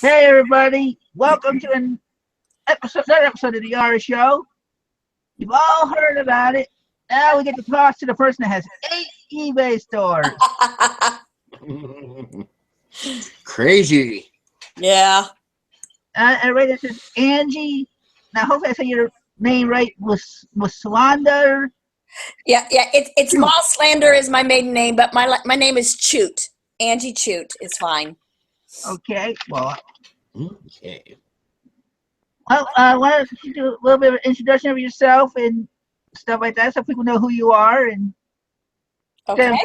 Hey everybody, welcome to another episode of the R Show. You've all heard about it. Now we get to talk to the person that has 8 eBay stores. Crazy. Yeah. And right, this is Angie. Now hopefully I say your name right. Moslander. Yeah. It's Moslander is my maiden name, but my name is Chute. Angie Chute is fine. Okay. Well, Okay. why don't you do a little bit of an introduction of yourself and stuff like that, so people know who you are and. Okay.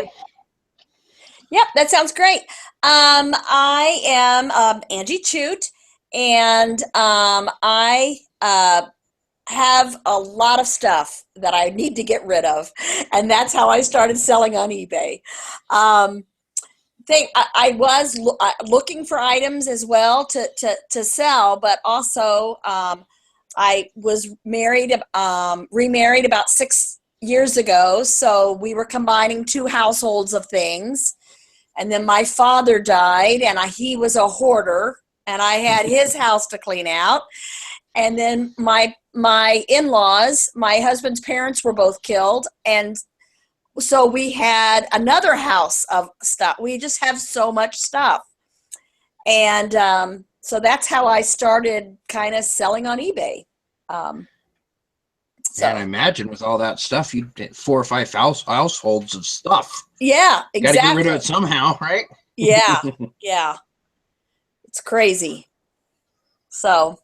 Yep, that sounds great. I am Angie Chute, and I have a lot of stuff that I need to get rid of, and that's how I started selling on eBay. I was looking for items as well to sell, but also I was remarried about 6 years ago, so we were combining 2 households of things. And then my father died, and he was a hoarder, and I had his house to clean out. And then my in-laws, my husband's parents were both killed, and so we had another house of stuff. We just have so much stuff. And so that's how I started kind of selling on eBay. And I imagine with all that stuff, you did 4 or 5 households of stuff. Yeah, exactly. Got to get rid of it somehow, right? Yeah, yeah. It's crazy. So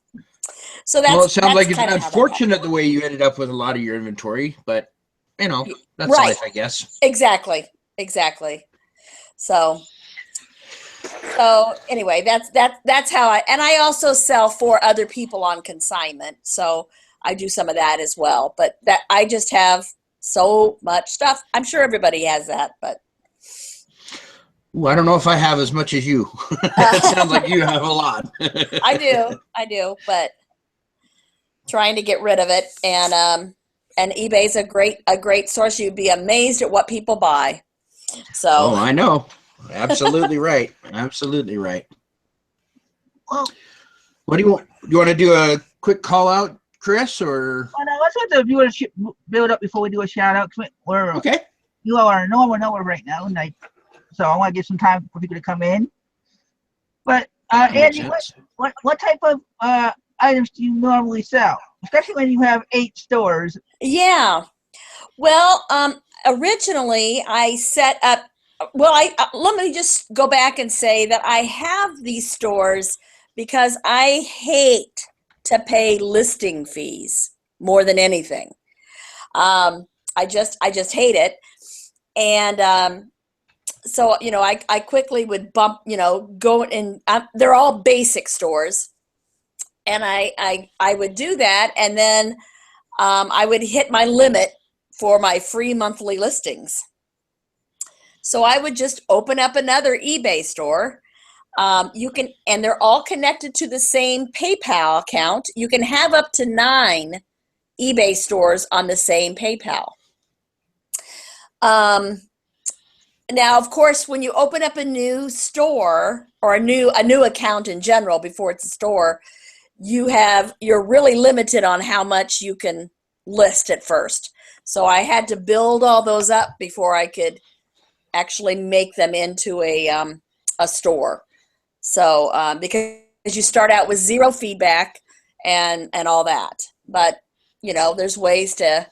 that's. Well, it sounds like it's kinda unfortunate the way you ended up with a lot of your inventory, but that's right. life, I guess. Exactly. So anyway, that's how I also sell for other people on consignment. So I do some of that as well, but that I just have so much stuff. I'm sure everybody has that, but Ooh, I don't know if I have as much as you. It sounds like you have a lot. I do, but trying to get rid of it, and eBay's a great source. You'd be amazed at what people buy. So Oh, I know. Absolutely right. Absolutely right. Well, What do you want? Do you want to do a quick call out, Chris, or? no, let's let the viewers build up before we do a shout out. Okay. You all are nowhere right now, and so I want to give some time for people to come in. But Andy, what type of items do you normally sell, especially when you have 8 stores? yeah. Well, originally I set up. Well, let me just go back and say that I have these stores because I hate to pay listing fees more than anything. I just hate it, and so I quickly would bump, go in. They're all basic stores, and I would do that, and then I would hit my limit for my free monthly listings. So I would just open up another eBay store. And they're all connected to the same PayPal account. You can have up to 9 eBay stores on the same PayPal. Now, of course, when you open up a new store or a new account in general before it's a store, you're really limited on how much you can list at first. So I had to build all those up before I could actually make them into a store. So because you start out with 0 feedback and all that, but there's ways to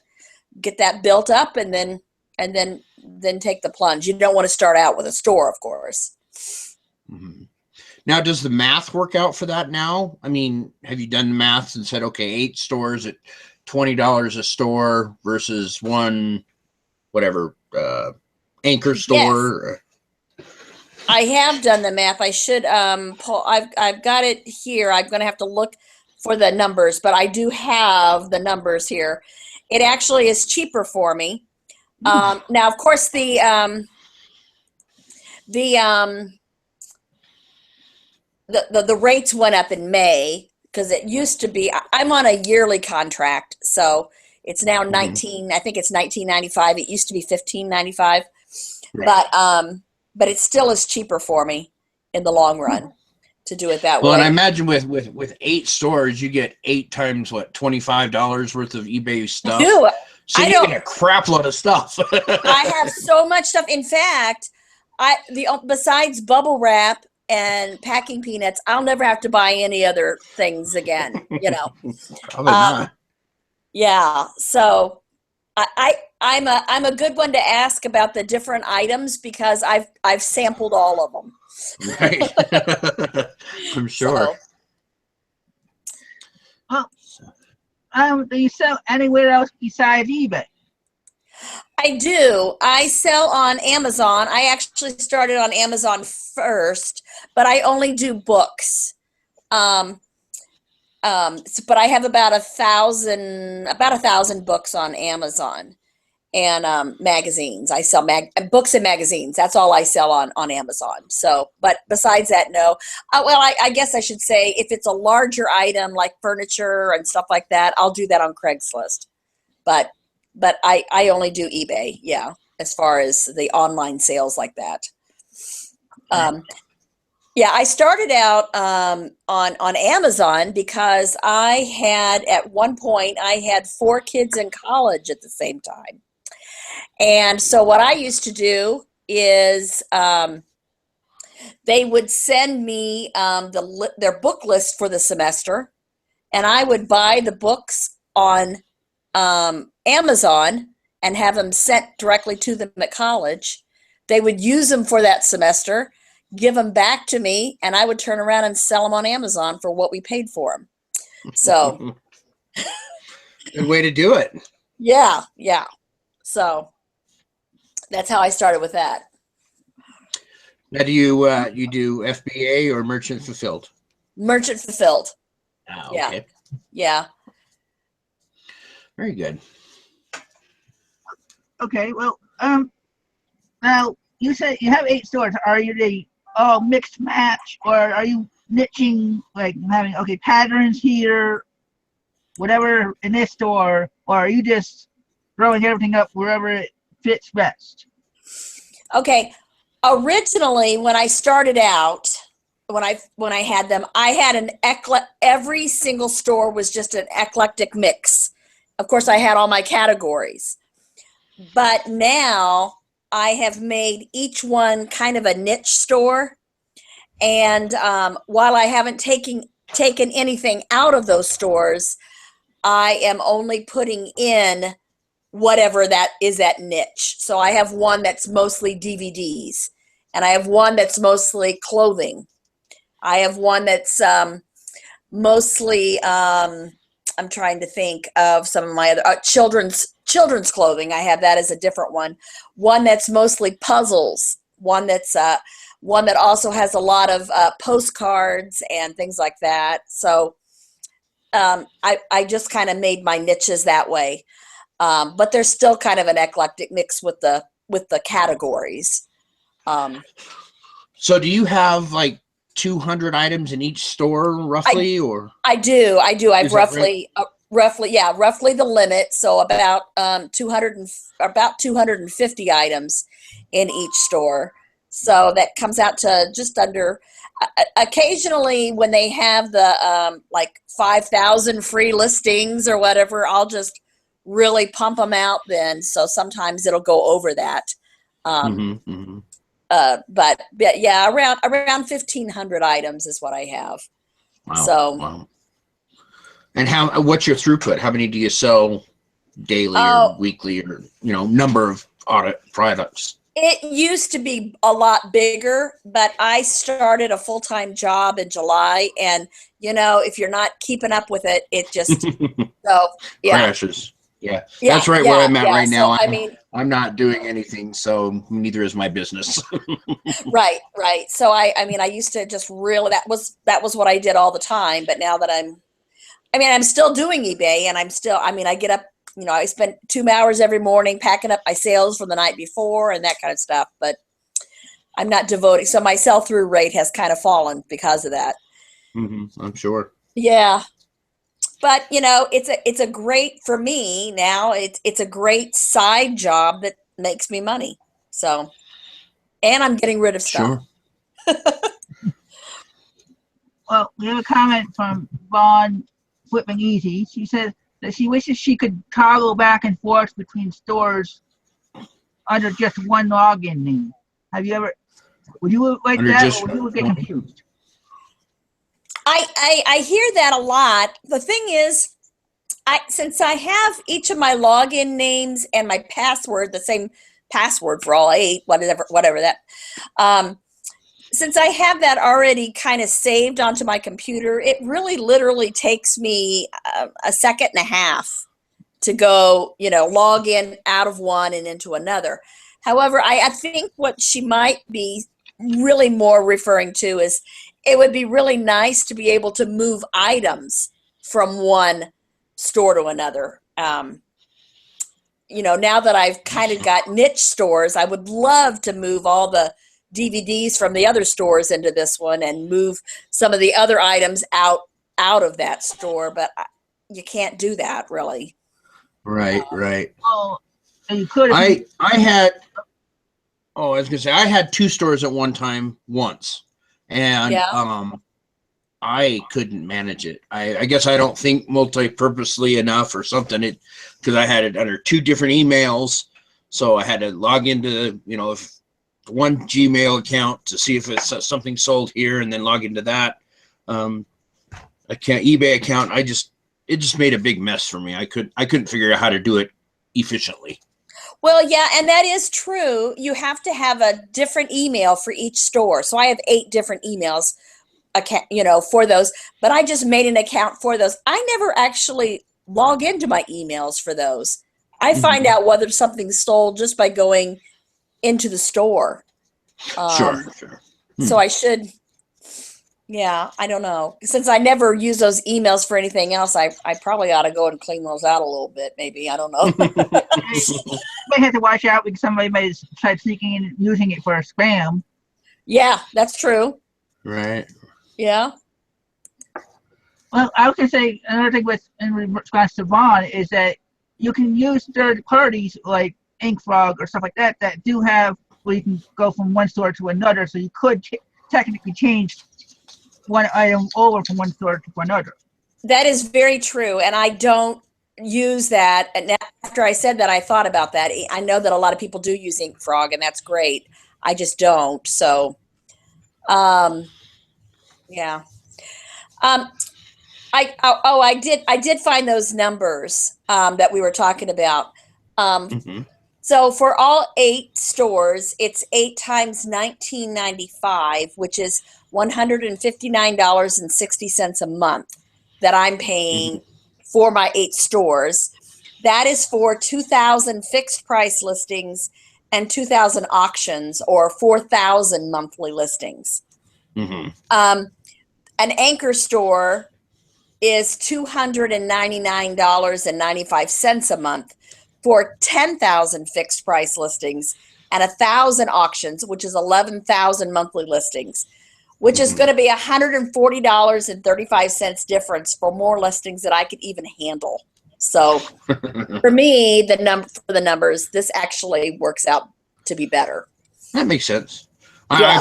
get that built up and then take the plunge. You don't want to start out with a store, of course. Mm-hmm. Now, does the math work out for that now? I mean, have you done the math and said, okay, 8 stores at $20 a store versus one, whatever, anchor store? Yes. I have done the math. I should pull. I've got it here. I'm going to have to look for the numbers, but I do have the numbers here. It actually is cheaper for me. Now, of course, the rates went up in May because it used to be. I'm on a yearly contract, so it's now 19. I think it's $19.95. It used to be $15.95, right. But it still is cheaper for me in the long run. to do it that Well, way. and I imagine with 8 stores, you get 8 times what, $25 worth of eBay stuff. Ew, So I you don't- get a crap load of stuff. I have so much stuff. In fact, besides bubble wrap and packing peanuts, I'll never have to buy any other things again. You know. Probably not. Yeah. So I'm a good one to ask about the different items because I've sampled all of them. Right. I'm sure. Do you sell anywhere else besides eBay? I do. I sell on Amazon. I actually started on Amazon first, but I only do books. But I have about 1,000 books on Amazon and magazines. I sell books and magazines. That's all I sell on Amazon. So, but besides that, no. Well, I guess I should say if it's a larger item like furniture and stuff like that, I'll do that on Craigslist. But I only do eBay, yeah, as far as the online sales like that. Yeah, I started out on Amazon because at one point I had 4 kids in college at the same time. And so what I used to do is they would send me their book list for the semester, and I would buy the books on Amazon and have them sent directly to them at college. They would use them for that semester, give them back to me, and I would turn around and sell them on Amazon for what we paid for them. So good way to do it. Yeah. So that's how I started with that. Now, do you do FBA or merchant fulfilled? Merchant fulfilled. Oh, Yeah. okay. Yeah. Very good. Okay, well, now you said you have 8 stores. Are you the mixed match, or are you niching, like having patterns here, whatever in this store, or are you just throwing everything up wherever it fits best? Okay. Originally, when I started out, when I had them, I had every single store was just an eclectic mix. Of course, I had all my categories. But now I have made each one kind of a niche store. And while I haven't taken anything out of those stores, I am only putting in whatever that is that niche. So I have one that's mostly DVDs, and I have one that's mostly clothing. I have one that's mostly I'm trying to think of some of my other children's clothing. I have that as a different one. One that's mostly puzzles. One that also has a lot of postcards and things like that. So I just kind of made my niches that way. But there's still kind of an eclectic mix with the categories. So do you have like 200 items in each store roughly, or? I do. I've roughly the limit. So about 250 items in each store. So that comes out to just under. Occasionally, when they have the like 5,000 free listings or whatever, I'll just really pump them out then. So sometimes it'll go over that. But yeah, around 1,500 items is what I have. Wow. So. Wow. And what's your throughput? How many do you sell daily or weekly, or number of audit products? It used to be a lot bigger, but I started a full-time job in July, and if you're not keeping up with it, it just crashes. Yeah, that's right where I'm at right now. So, I'm not doing anything, so neither is my business. Right. So I used to just really that was what I did all the time, but now that I'm still doing eBay, and I get up. I spend 2 hours every morning packing up my sales from the night before and that kind of stuff, but I'm not devoting. So my sell-through rate has kind of fallen because of that. I'm sure. Yeah. But, it's a great, for me now, it's a great side job that makes me money. So, and I'm getting rid of stuff. Sure. Well, we have a comment from Vaughn Flipping Easy. She says that she wishes she could toggle back and forth between stores under just one login name. Have you ever? Would you like Under that, just or would you get one? confused? I hear that a lot. The thing is, since I have each of my login names and my password, the same password for all 8, whatever that, since I have that already kind of saved onto my computer, it really literally takes me a second and a half to go, log in out of one and into another. However, I think what she might be really more referring to is it would be really nice to be able to move items from one store to another. Now that I've kind of got niche stores, I would love to move all the DVDs from the other stores into this one and move some of the other items out of that store, but you can't do that really. Right. Well, you could. I was gonna say I had 2 stores at one time once, and I couldn't manage it. I guess I don't think multi-purposely enough or something. Because I had it under 2 different emails, so I had to log into one Gmail account to see if it's something sold here, and then log into that eBay account. It just made a big mess for me. I couldn't figure out how to do it efficiently. Well, yeah, and that is true. You have to have a different email for each store. So I have 8 different emails, for those. But I just made an account for those. I never actually log into my emails for those. I find out whether something's sold just by going into the store. Sure. So I should. Yeah, I don't know. Since I never use those emails for anything else, I probably ought to go and clean those out a little bit. Maybe, I don't know. You might have to watch out because somebody might try sneaking in and using it for a spam. Yeah, that's true. Right. Yeah. Well, I was going to say another thing in response to Vaughn is that you can use third parties like InkFrog or stuff like that do have where you can go from one store to another. So you could technically change one item over from one store to another. That is very true, and I don't use that. And after I said that, I thought about that. I know that a lot of people do use InkFrog, and that's great. I just don't. So, yeah. I did find those numbers that we were talking about. So for all 8 stores, it's 8 times $19.95, which is $159.60 a month that I'm paying for my 8 stores. That is for 2,000 fixed price listings and 2,000 auctions, or 4,000 monthly listings. An anchor store is $299.95 a month for 10,000 fixed price listings and 1,000 auctions, which is 11,000 monthly listings, which is going to be $140.35 difference for more listings that I could even handle. So for me, the numbers, this actually works out to be better. That makes sense. Yeah.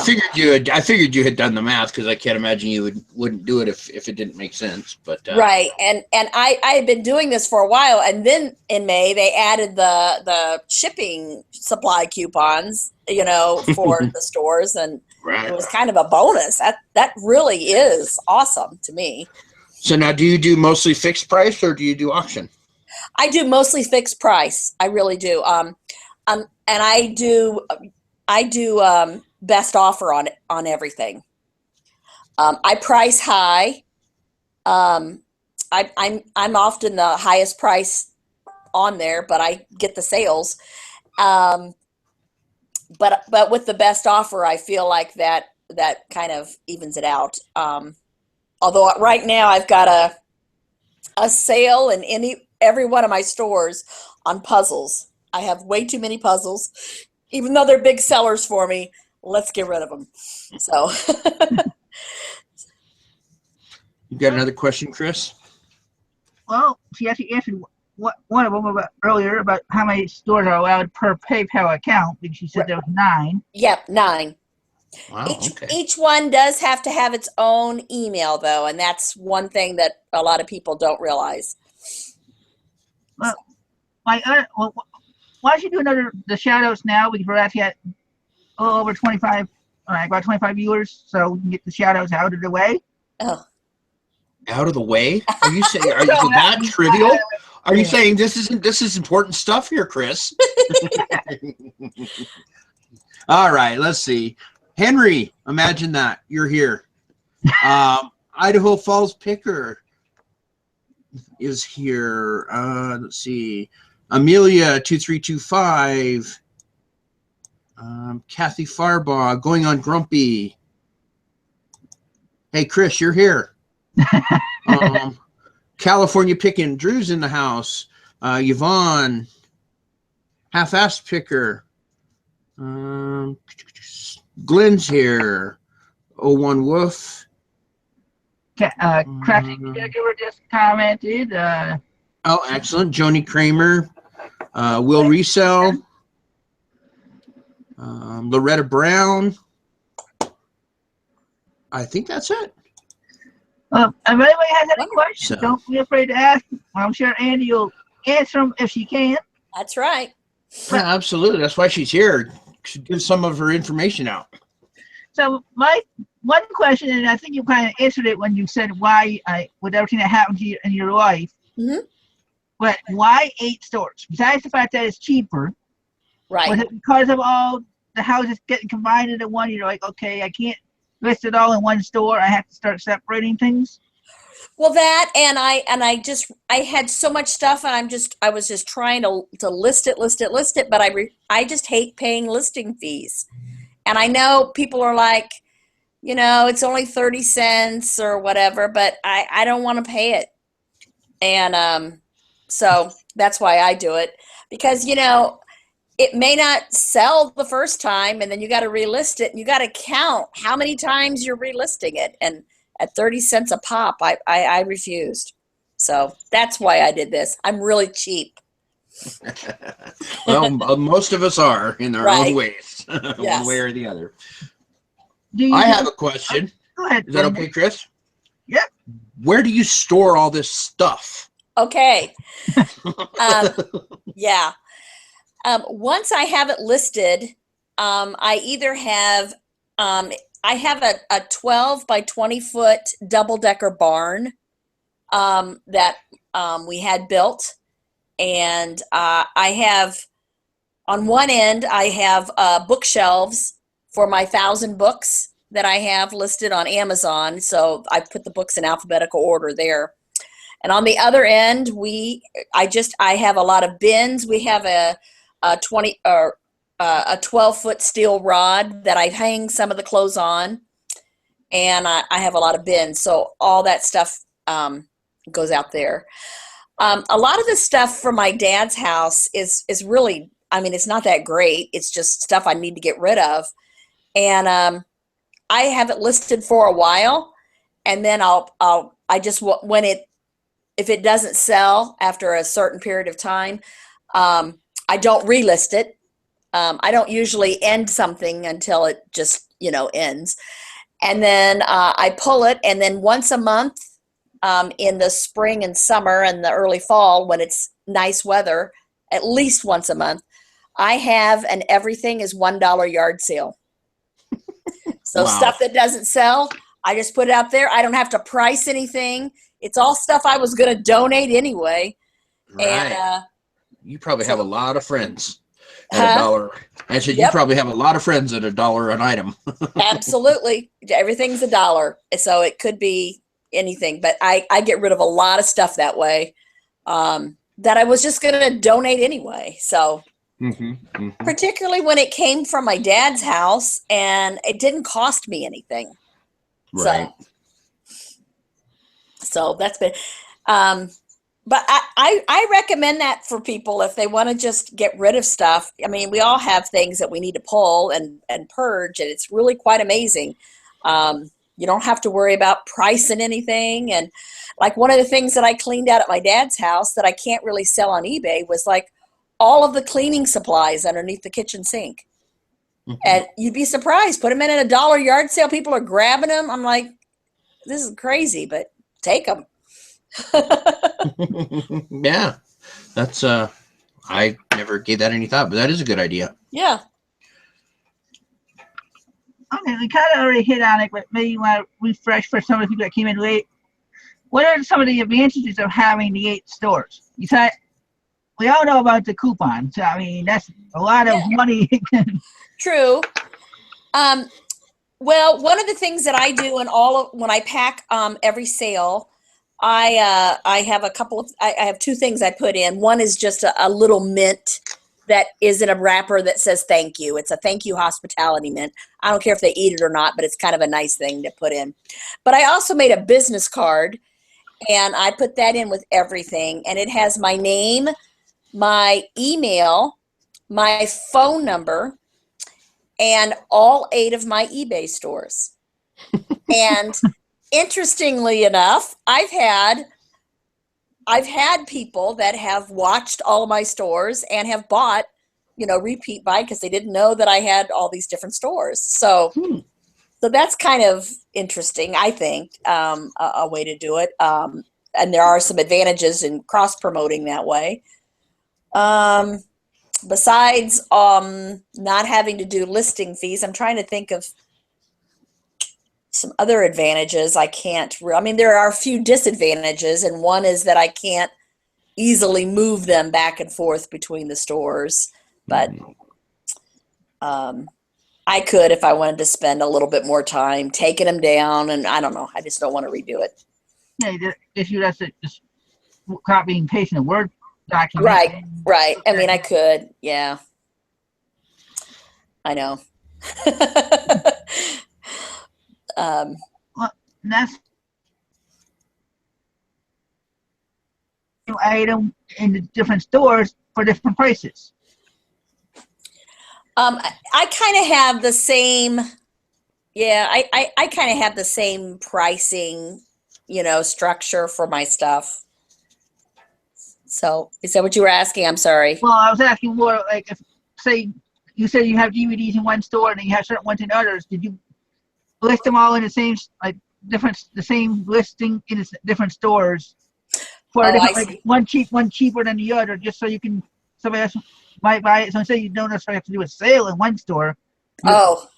I figured you had done the math, because I can't imagine you wouldn't do it if it didn't make sense. But right, and I had been doing this for a while, and then in May they added the shipping supply coupons, for the stores, and it was kind of a bonus. That really is awesome to me. So now, do you do mostly fixed price or do you do auction? I do mostly fixed price. I really do. And I do best offer on everything. I price high. I'm often the highest price on there, but I get the sales. But with the best offer, I feel like that kind of evens it out. Although right now I've got a sale in every one of my stores on puzzles. I have way too many puzzles, even though they're big sellers for me. Let's get rid of them. So, you got another question, Chris? Well, she actually answered one of them earlier about how many stores are allowed per PayPal account, because she said there was 9. Yep, 9. Wow. Okay. Each one does have to have its own email, though, and that's one thing that a lot of people don't realize. Well, well, why don't you do the shout outs now? Because we're actually at a little over 25, about 25 viewers, so we can get the shout outs out of the way. Oh. Out of the way? Are you saying, is it that trivial? Are you saying this is important stuff here, Chris? All right, let's see. Henry, imagine that. You're here. Idaho Falls Picker is here. Let's see. Amelia 2325. Kathy Farbaugh, Going on Grumpy. Hey, Chris, you're here. California Pickin', Drew's in the house. Yvonne, Half-Assed Picker. Glenn's here. 01 Wolf. Crafty Caregiver just commented. Oh, excellent. Joni Kramer. Will Resell. Loretta Brown. I think that's it. If anybody has any questions, don't be afraid to ask. I'm sure Andy will answer them if she can. That's right. Yeah, absolutely. That's why she's here. She gives some of her information out. So my one question, and I think you kind of answered it when you said why with everything that happened to you in your life. Mm-hmm. But why 8 stores? Besides the fact that it's cheaper, right? Was it because of all the houses getting combined into one? You're like, okay, I can't list it all in one store. I have to start separating things. Well, that and I had so much stuff, and I was just trying to list it, but I just hate paying listing fees. And I know people are like, it's only 30 cents or whatever, but I don't want to pay it. And so that's why I do it, because it may not sell the first time, and then you got to relist it, and you got to count how many times you're relisting it. And at 30 cents a pop, I refused. So that's why I did this. I'm really cheap. Well, most of us are in our own ways, Yes. one way or the other. I have a question. Go ahead. Is that okay, Chris? Yep. Where do you store all this stuff? Okay. Yeah. Once I have it listed, I either have I have a 12 by 20 foot double-decker barn that we had built. And I have, on one end, I have bookshelves for my 1,000 books that I have listed on Amazon. So I put the books in alphabetical order there. And on the other end, I have a lot of bins. We have a 12-foot steel rod that I hang some of the clothes on, and I have a lot of bins. So all that stuff goes out there. A lot of the stuff from my dad's house is really, it's not that great. It's just stuff I need to get rid of, and I have it listed for a while, and then if it doesn't sell after a certain period of time, I don't relist it. I don't usually end something until it just, ends. And then I pull it, and then once a month in the spring and summer and the early fall when it's nice weather, at least once a month, I have an everything is $1 yard sale. So Wow. Stuff that doesn't sell, I just put it out there. I don't have to price anything. It's all stuff I was going to donate anyway. Right. And you probably have a lot of friends at $1. I said, you probably have a lot of friends at $1 an item. Absolutely. Everything's $1. So it could be anything, but I get rid of a lot of stuff that way that I was just going to donate anyway. So particularly when it came from my dad's house and it didn't cost me anything. Right. So that's been, but I recommend that for people if they want to just get rid of stuff. We all have things that we need to pull and purge, and it's really quite amazing. You don't have to worry about pricing anything. And like one of the things that I cleaned out at my dad's house that I can't really sell on eBay was like all of the cleaning supplies underneath the kitchen sink. And you'd be surprised. Put them in a dollar yard sale. People are grabbing them. I'm like, this is crazy, but take them. Yeah, that's I never gave that any thought, but that is a good idea. Yeah. Okay, we kind of already hit on it, but maybe you want to refresh for some of the people that came in late. What are some of the advantages of having the 8 stores? Besides, we all know about the coupons. I mean, that's a lot of money. True. Well, one of the things that I do when I pack every sale, I have I have 2 things I put in. One is just a little mint that is in a wrapper that says thank you. It's a thank you hospitality mint. I don't care if they eat it or not, but it's kind of a nice thing to put in. But I also made a business card, and I put that in with everything. And it has my name, my email, my phone number, and all 8 of my eBay stores. And interestingly enough, I've had people that have watched all of my stores and have bought, repeat buy because they didn't know that I had all these different stores. So that's kind of interesting, I think, a way to do it. And there are some advantages in cross promoting that way. Besides not having to do listing fees, I'm trying to think of some other advantages. There are a few disadvantages, and one is that I can't easily move them back and forth between the stores. But I could if I wanted to spend a little bit more time taking them down, and I don't know. I just don't want to redo it. Yeah, the issue that's just copying and pasting a Word document. Right. I mean, I could. Yeah. I know. Well, that's item in the different stores for different prices. I kind of have the same. Yeah, I kind of have the same pricing, structure for my stuff. So, is that what you were asking? I'm sorry. Well, I was asking more like, if, say, you said you have DVDs in one store and then you have certain ones in others. Did you list them all in the same, the same listing in different stores for one cheaper than the other, just so somebody else might buy it. So say you don't necessarily have to do a sale in one store.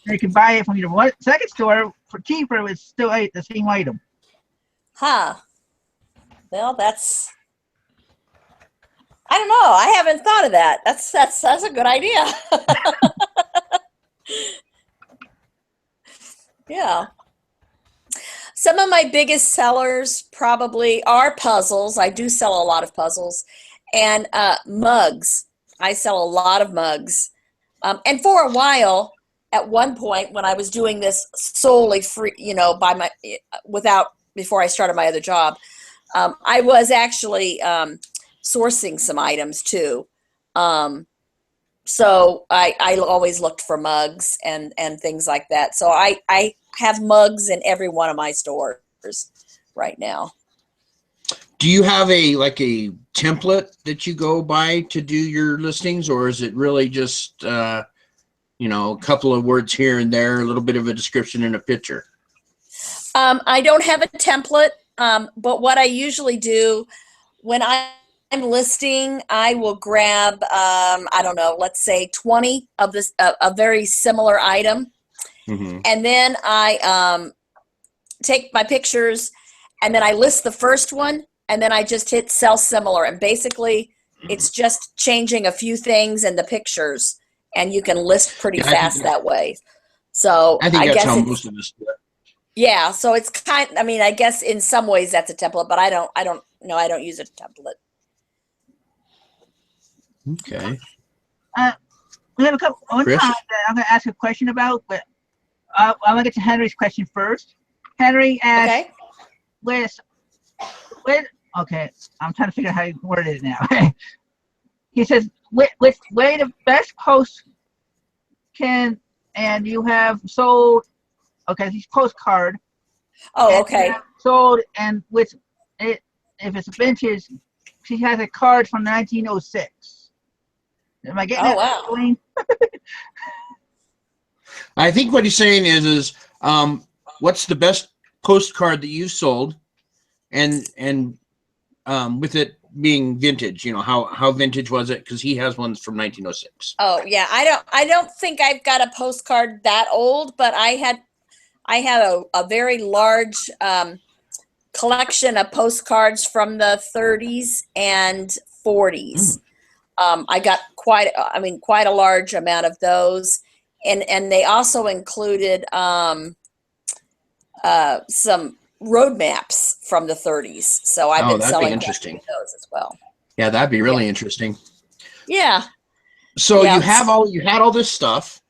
They can buy it from your second store for cheaper. It's still the same item. Huh. Well, I don't know. I haven't thought of that. That's a good idea. Yeah. Some of my biggest sellers probably are puzzles. I do sell a lot of puzzles, and mugs. I sell a lot of mugs. And for a while, at one point when I was doing this solely free, before I started my other job, I was actually sourcing some items too. So I always looked for mugs and things like that. So I have mugs in every one of my stores right now. Do you have a template that you go by to do your listings, or is it really just a couple of words here and there, a little bit of a description and a picture? I don't have a template, but what I usually do when I'm listing, I will grab, let's say 20 of this, a very similar item. Mm-hmm. And then I take my pictures, and then I list the first one, and then I just hit sell similar. And basically, it's just changing a few things in the pictures, and you can list pretty fast that way. So I think that's how most of us do it. Yeah, so it's I guess in some ways that's a template, but I don't use a template. Okay. We have a couple one time that I'm going to ask a question about, but I'm going to get to Henry's question first. Henry asked, okay, I'm trying to figure out how you word it now. He says, where the best post and you have sold, okay, these postcard. Oh, okay. Sold, and with it, if it's vintage, she has a card from 1906. Am I getting that? Wow. I think what he's saying is what's the best postcard that you sold, and with it being vintage, how vintage was it? Because he has ones from 1906. Oh yeah, I don't think I've got a postcard that old, but I had a very large collection of postcards from the 30s and 40s. I got quite a large amount of those, and they also included some road maps from the 30s. So I've been selling interesting. those as well. Yeah, that'd be really interesting. Yeah. So you had all this stuff,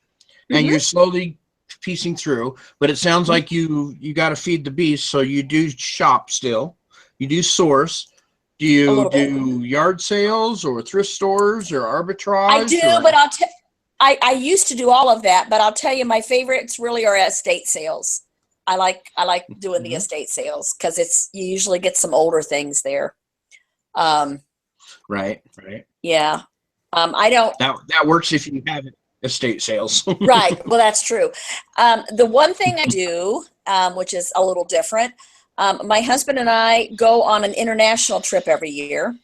and you're slowly piecing through, but it sounds like you got to feed the beast. So you do shop still, you do source. Do you do yard sales or thrift stores or arbitrage? I do, but I used to do all of that, but I'll tell you, my favorites really are estate sales. I like doing the estate sales because you usually get some older things there. Right. Yeah. I don't. That works if you have estate sales. Right. Well, that's true. The one thing I do, which is a little different, my husband and I go on an international trip every year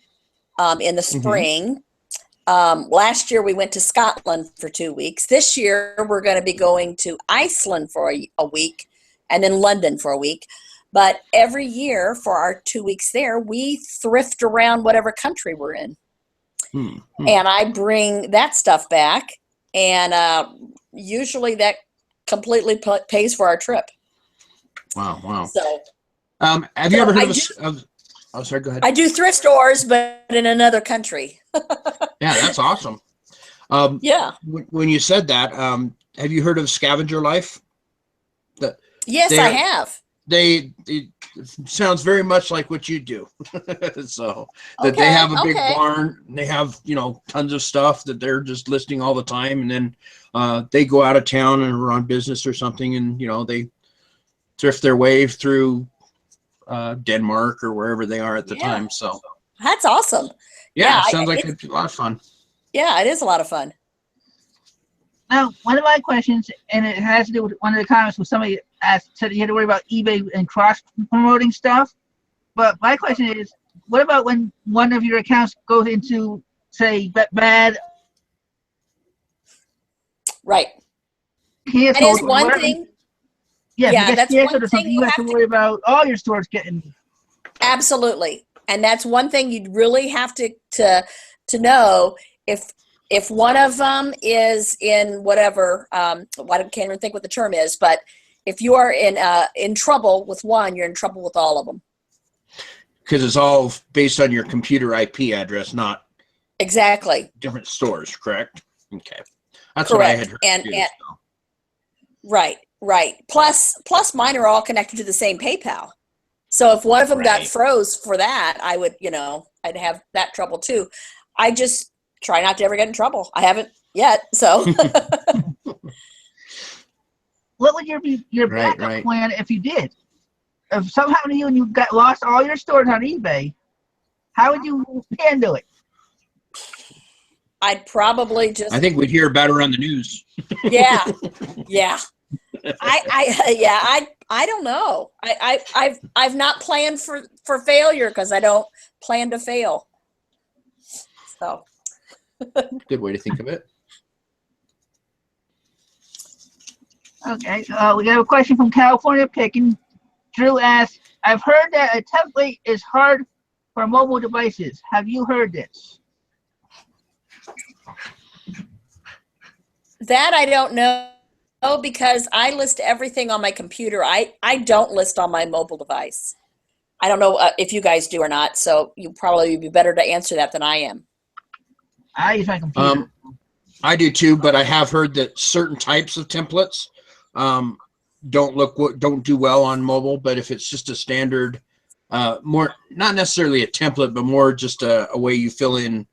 in the spring. Last year we went to Scotland for 2 weeks. This year we're going to be going to Iceland for a week and then London for a week. But every year for our 2 weeks there, we thrift around whatever country we're in. And I bring that stuff back, and usually that completely pays for our trip. Wow. So, have you ever heard of? Oh, sorry. Go ahead. I do thrift stores, but in another country. Yeah, that's awesome. Yeah. When you said that, have you heard of Scavenger Life? Yes, I have. It sounds very much like what you do. So that they have a big barn, and they have tons of stuff that they're just listing all the time, and then they go out of town and are on business or something, and they thrift their way through Denmark or wherever they are at the time. So that's awesome. Yeah, sounds like it's a lot of fun. Yeah, it is a lot of fun. Now, one of my questions, and it has to do with one of the comments where somebody said you had to worry about eBay and cross-promoting stuff. But my question is, what about when one of your accounts goes into, say, bad? Right. That is one thing. Yeah, that's one thing you have to worry about all your stores getting. Absolutely. And that's one thing you'd really have to know if one of them is in whatever, I can't even think what the term is, but if you are in trouble with one, you're in trouble with all of them. Because it's all based on your computer IP address, not exactly different stores, correct? Okay, that's correct. What I had heard. And right. Plus, mine are all connected to the same PayPal. So if one of them got froze for that, I would, I'd have that trouble too. I just try not to ever get in trouble. I haven't yet, so. What would your backup plan if you did? If somehow you lost all your stores on eBay, how would you handle it? I'd probably just. I think we'd hear about it on the news. Yeah. I don't know. I've not planned for failure because I don't plan to fail. So. Good way to think of it. Okay, we got a question from California Picking. Drew asks, I've heard that a template is hard for mobile devices. Have you heard this? That I don't know because I list everything on my computer. I don't list on my mobile device. I don't know if you guys do or not, so you probably would be better to answer that than I am. I use my computer. I do too, but I have heard that certain types of templates don't do well on mobile. But if it's just a standard, more not necessarily a template, but more just a way you fill in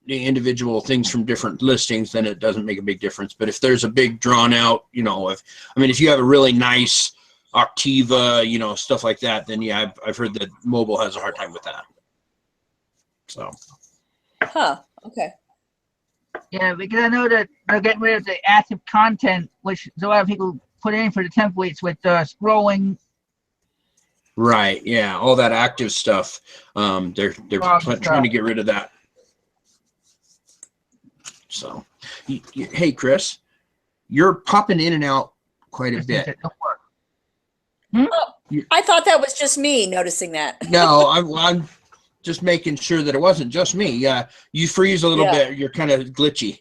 the individual things from different listings, then it doesn't make a big difference. But if there's a big drawn out, if you have a really nice Optiva, stuff like that, then yeah, I've heard that mobile has a hard time with that. So. Huh. Okay. Yeah, because I know that they're getting rid of the active content, which a lot of people put in for the templates with scrolling. Right. Yeah. All that active stuff. They're trying to get rid of that. So, hey, Chris, you're popping in and out quite a bit. Oh, I thought that was just me noticing that. No, I'm just making sure that it wasn't just me. You freeze a little bit. You're kind of glitchy.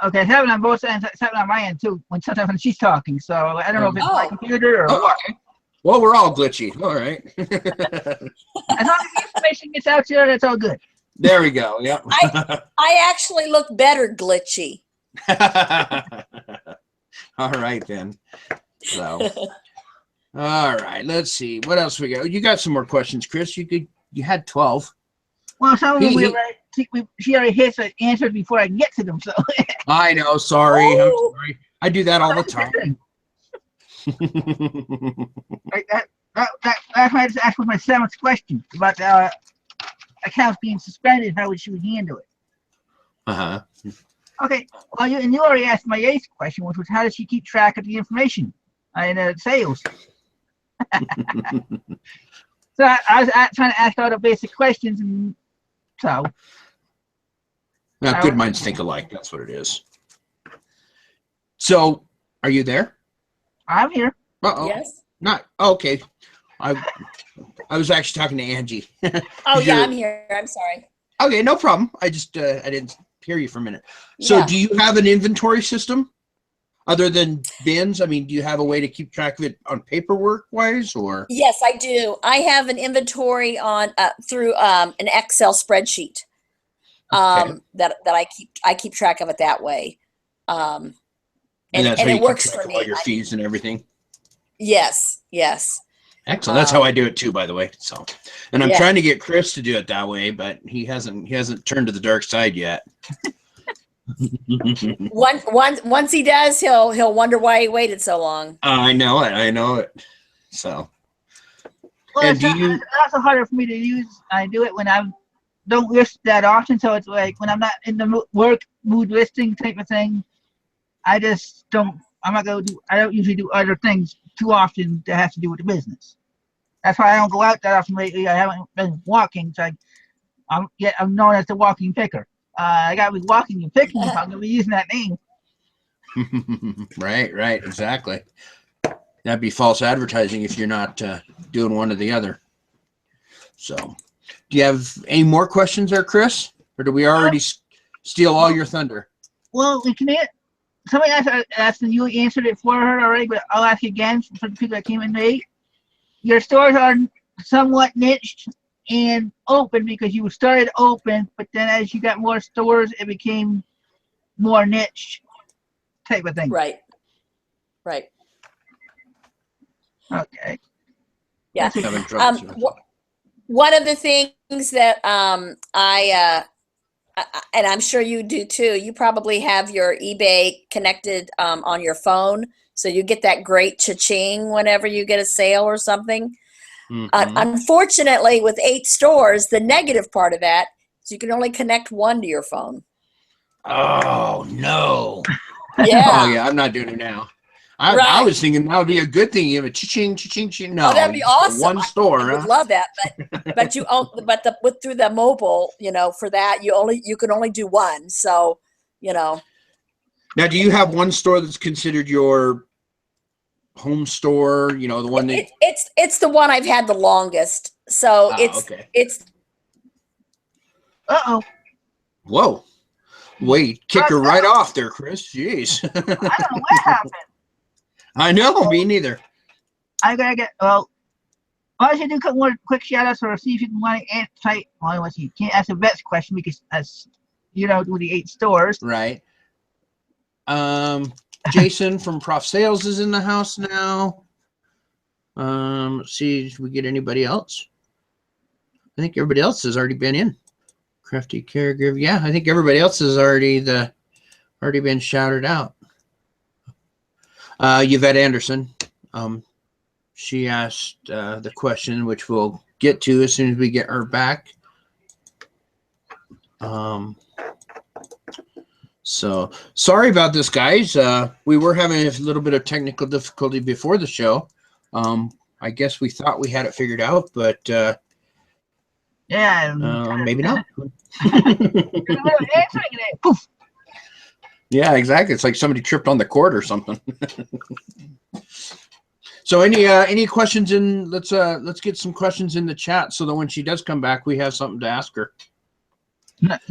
Okay, it's happening on both ends. It's happening on my end too. Sometimes when she's talking, so I don't know if it's my computer or what. Okay. Well, we're all glitchy. All right. As long as the information gets out there, that's all good. There we go. Yep. I actually look better glitchy. All right then. So, all right. Let's see what else we got. You got some more questions, Chris? You had 12. Well, some of them she already hits the answers before I can get to them. So I know. Sorry. I'm sorry. I do that all the time. That's why I just asked with my 7th question about the accounts being suspended. How would you handle it? Okay. Well, you already asked my 8th question, which was how does she keep track of the information in sales? So I was trying to ask all the basic questions, and so. Now, good minds think alike. That's what it is. So, are you there? I'm here. Uh-oh. Yes. Not okay. I was actually talking to Angie. Oh yeah, I'm here. I'm sorry. Okay, no problem. I just I didn't hear you for a minute. So, do you have an inventory system other than bins? I mean, do you have a way to keep track of it on paperwork wise, or? Yes, I do. I have an inventory on through an Excel spreadsheet. That I keep track of it that way. And that's how it you works keep track for of me. all your fees and everything. Yes. Excellent. That's how I do it too, by the way. So, and I'm trying to get Chris to do it that way, but he hasn't turned to the dark side yet. Once he does, he'll wonder why he waited so long. I know it. So, Well, and it's also harder for me to use. I do it when I don't list that often, so it's like when I'm not in the work mood listing type of thing. I just don't. I'm not gonna do. I don't usually do other things too often that have to do with the business. That's why I don't go out that often lately. I haven't been walking, so I'm known as the walking picker. I got to be walking and picking if I'm gonna be using that name. Right, exactly. That'd be false advertising if you're not doing one or the other. So, do you have any more questions there, Chris? Or do we already steal all your thunder? Well, we can. Somebody asked and you answered it for her already, but I'll ask again for the people that came in late. Your stores are somewhat niched and open because you started open, but then as you got more stores, it became more niche type of thing. Right. Okay. Yeah. One of the things that and I'm sure you do too, you probably have your eBay connected on your phone, so you get that great cha-ching whenever you get a sale or something. Unfortunately, with 8 stores, the negative part of that is you can only connect one to your phone. Oh, no. Yeah. Oh, yeah, I'm not doing it now. I was thinking that would be a good thing. You have a cha-ching, cha-ching, cha-ching. No, that'd be awesome. One store. I would love that, but through the mobile, for that you can only do one. So, Now, do you have one store that's considered your home store? The one that it's the one I've had the longest. So it's. Uh-oh. Whoa! Wait, kick her right off there, Chris. Jeez. I don't know what happened. I know, me neither. I gotta get I should do a couple more quick shout outs or see if you can want to answer. Well, you can't ask a vet's question because as do the 8 stores. Right. Jason from Prof Sales is in the house now. Let's see if we get anybody else. I think everybody else has already been in. Crafty Caregiver. Yeah, I think everybody else has already been shouted out. Yvette Anderson, she asked the question, which we'll get to as soon as we get her back. So sorry about this, guys. We were having a little bit of technical difficulty before the show. I guess we thought we had it figured out, but maybe not. Poof. Yeah, exactly. It's like somebody tripped on the cord or something. So any questions in? Let's get some questions in the chat so that when she does come back, we have something to ask her.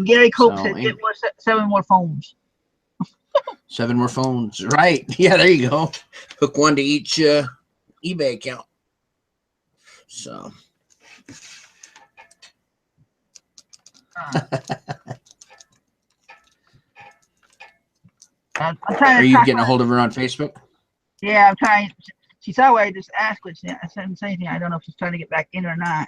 Gary Cope said get 7 more phones. 7 more phones, right? Yeah, there you go. Hook one to each eBay account. So. I'm trying. Are you getting a hold of her on Facebook? Yeah, I'm trying. She saw what I just asked, but I didn't say anything. I don't know if she's trying to get back in or not.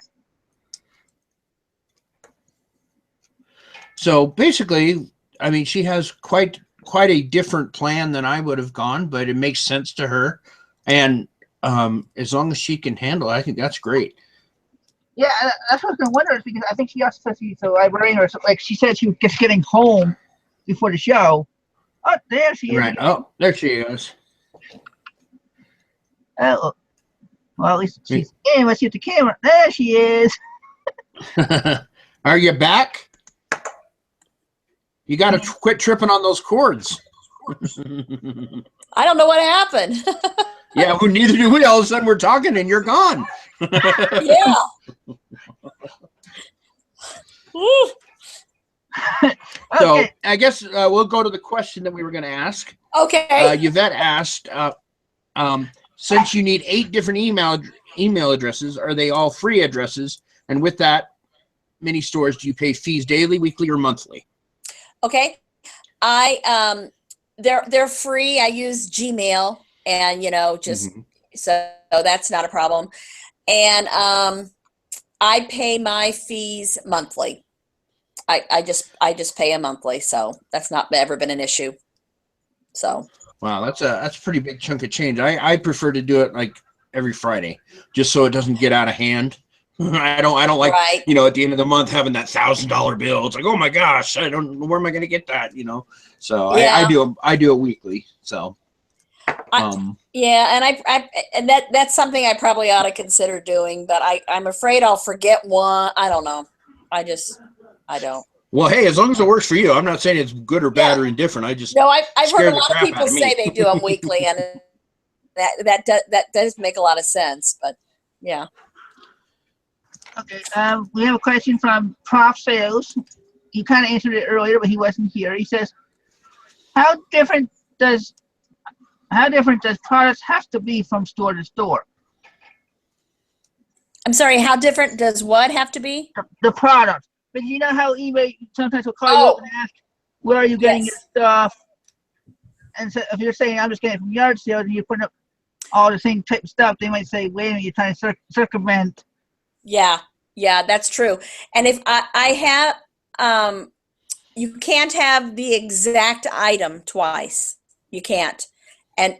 So basically, I mean, she has quite a different plan than I would have gone, but it makes sense to her. And as long as she can handle it, I think that's great. Yeah, that's what I was going to wonder, is because I think she also said I rang her. So, like she said, she was just getting home before the show. Oh, there she is. Right. Oh, there she is. Oh, well, at least she's in. Let's see at the camera. There she is. Are you back? You got to quit tripping on those cords. I don't know what happened. Yeah, well, neither do we. All of a sudden, we're talking and you're gone. Yeah. So Okay. I guess we'll go to the question that we were going to ask. Okay. Yvette asked, since you need 8 different email addresses, are they all free addresses? And with that many stores, do you pay fees daily, weekly, or monthly? Okay. They're free. I use Gmail, and so that's not a problem. And I pay my fees monthly. I just pay a monthly, so that's not ever been an issue. So wow, that's a pretty big chunk of change. I prefer to do it like every Friday, just so it doesn't get out of hand. I don't like right. At the end of the month having that $1,000 bill. It's like, oh my gosh, I don't know, where am I going to get that? So yeah. I do it weekly. So yeah, and that's something I probably ought to consider doing, but I'm afraid I'll forget one. I don't know. I don't. Well, hey, as long as it works for you, I'm not saying it's good or bad or indifferent. I've heard a lot of people say they do them weekly, and that does make a lot of sense. But yeah. Okay. We have a question from Prof Sales. You kind of answered it earlier, but he wasn't here. He says, "How different does products have to be from store to store?" I'm sorry. How different does what have to be? The product. But you know how eBay sometimes will call you up and ask, where are you getting your stuff? And so if you're saying, I'm just getting it from yard sales, and you're putting up all the same type of stuff, they might say, wait a minute, you're trying to circumvent. Yeah, that's true. And if I have, you can't have the exact item twice. You can't. And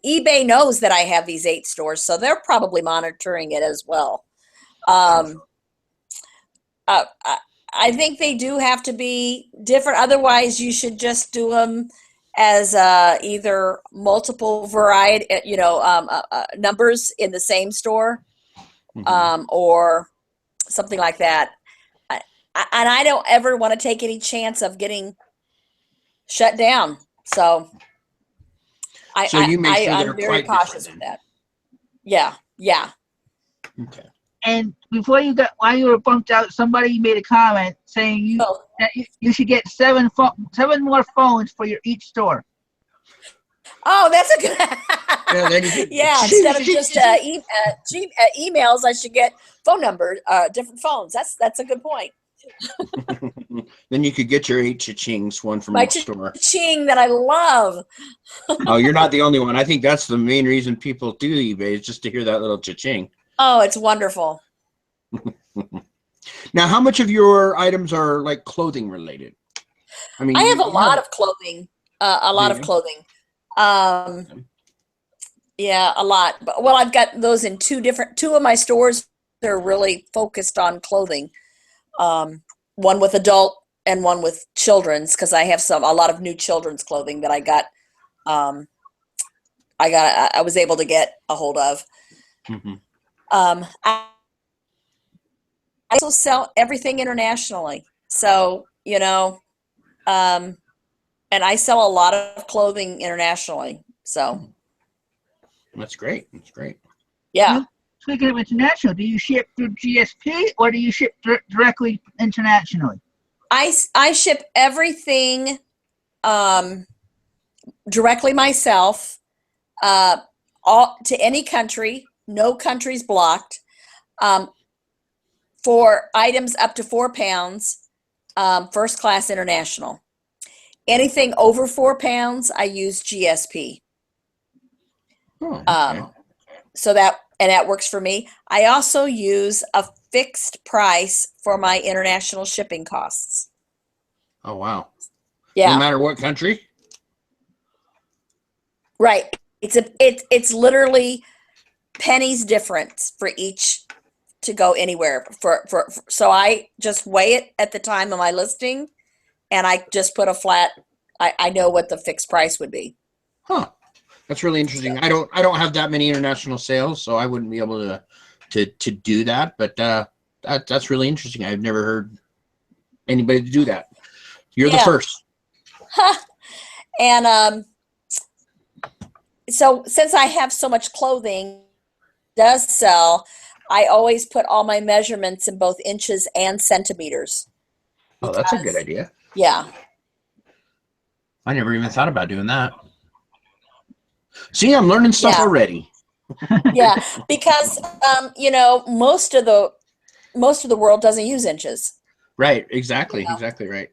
eBay knows that I have these 8 stores, so they're probably monitoring it as well. I think they do have to be different. Otherwise, you should just do them as either multiple variety, numbers in the same store, or something like that. And I don't ever want to take any chance of getting shut down. So I'm very cautious with that. Yeah. Okay. And while you were bumped out, somebody made a comment saying that you should get 7 more phones for each store. Oh, that's a good. Yeah, instead of just emails, I should get phone numbers, different phones. That's a good point. Then you could get your 8 cha-chings, one from each store. Cha-ching that I love. Oh, you're not the only one. I think that's the main reason people do eBay, is just to hear that little cha-ching. Oh, it's wonderful. Now, how much of your items are like clothing related? I mean, I have a lot of clothing. Of clothing. Yeah, a lot. Well, I've got those in 2 of my stores. They're really focused on clothing. One with adult and one with children's, because I have a lot of new children's clothing that I got. I was able to get a hold of. Mm-hmm. I also sell everything internationally. So, and I sell a lot of clothing internationally. So That's great. That's great. yeah. Well, speaking of international, do you ship through GSP or do you ship directly internationally? I ship everything directly myself, all to any country. No countries blocked. For items up to 4 pounds, first class international. Anything over 4 pounds, I use GSP. Oh, okay. So that works for me. I also use a fixed price for my international shipping costs. Oh, wow. Yeah. No matter what country? Right. It's literally pennies difference for each to go anywhere. So I just weigh it at the time of my listing, and I just put a flat. I know what the fixed price would be. Huh. That's really interesting. I don't have that many international sales, so I wouldn't be able to do that. But that's really interesting. I've never heard anybody do that. You're the first. And so since I have so much clothing does sell, I always put all my measurements in both inches and centimeters. Oh, that's a good idea. Yeah. I never even thought about doing that. See, I'm learning stuff already. Yeah, because most of the world doesn't use inches. Right, exactly, exactly right.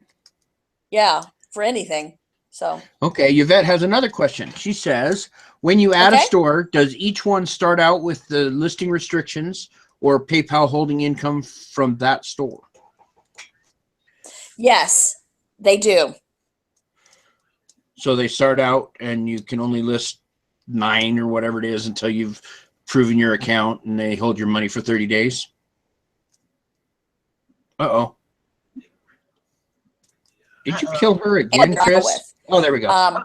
Yeah, for anything. So okay, Yvette has another question. She says, when you add a store, does each one start out with the listing restrictions or PayPal holding income from that store? Yes, they do. So they start out and you can only list 9 or whatever it is until you've proven your account, and they hold your money for 30 days. Uh-oh. Did you kill her again, Chris? Oh, there we go.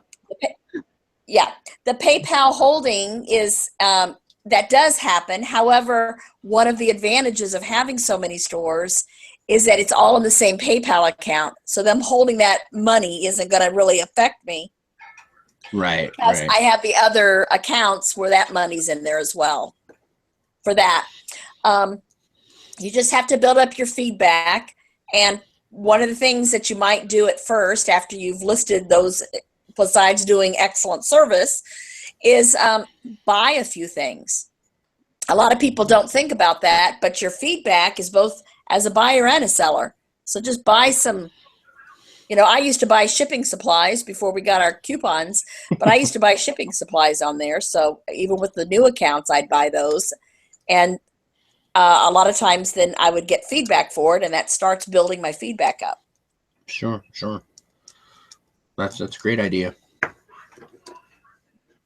Yeah, the PayPal holding is that does happen. However, one of the advantages of having so many stores is that it's all in the same PayPal account. So them holding that money isn't going to really affect me. Right. Because I have the other accounts where that money's in there as well. For that, you just have to build up your feedback. And one of the things that you might do at first, after you've listed those, besides doing excellent service, is buy a few things. A lot of people don't think about that, but your feedback is both as a buyer and a seller. So just buy some. I used to buy shipping supplies before we got our coupons, but I used to buy shipping supplies on there. So even with the new accounts, I'd buy those. And a lot of times then I would get feedback for it, and that starts building my feedback up. Sure. That's a great idea.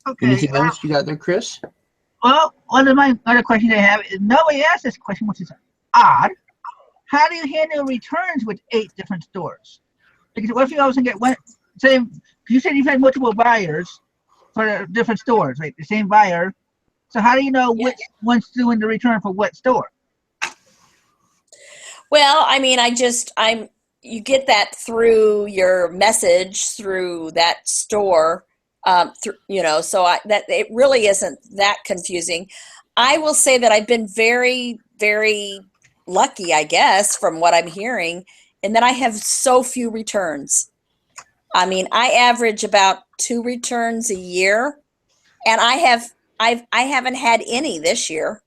Okay. Anything else you got there, Chris? Well, one of my other questions I have is, nobody asked this question, which is odd. How do you handle returns with 8 different stores? Because what if you always get one, say, you said you've had multiple buyers for different stores, right? The same buyer. So how do you know which one's doing the return for what store? Well, I mean, you get that through your message through that store, so that it really isn't that confusing. I will say that I've been very, very lucky, I guess, from what I'm hearing, in that I have so few returns. I mean, I average about 2 returns a year, and I haven't had any this year.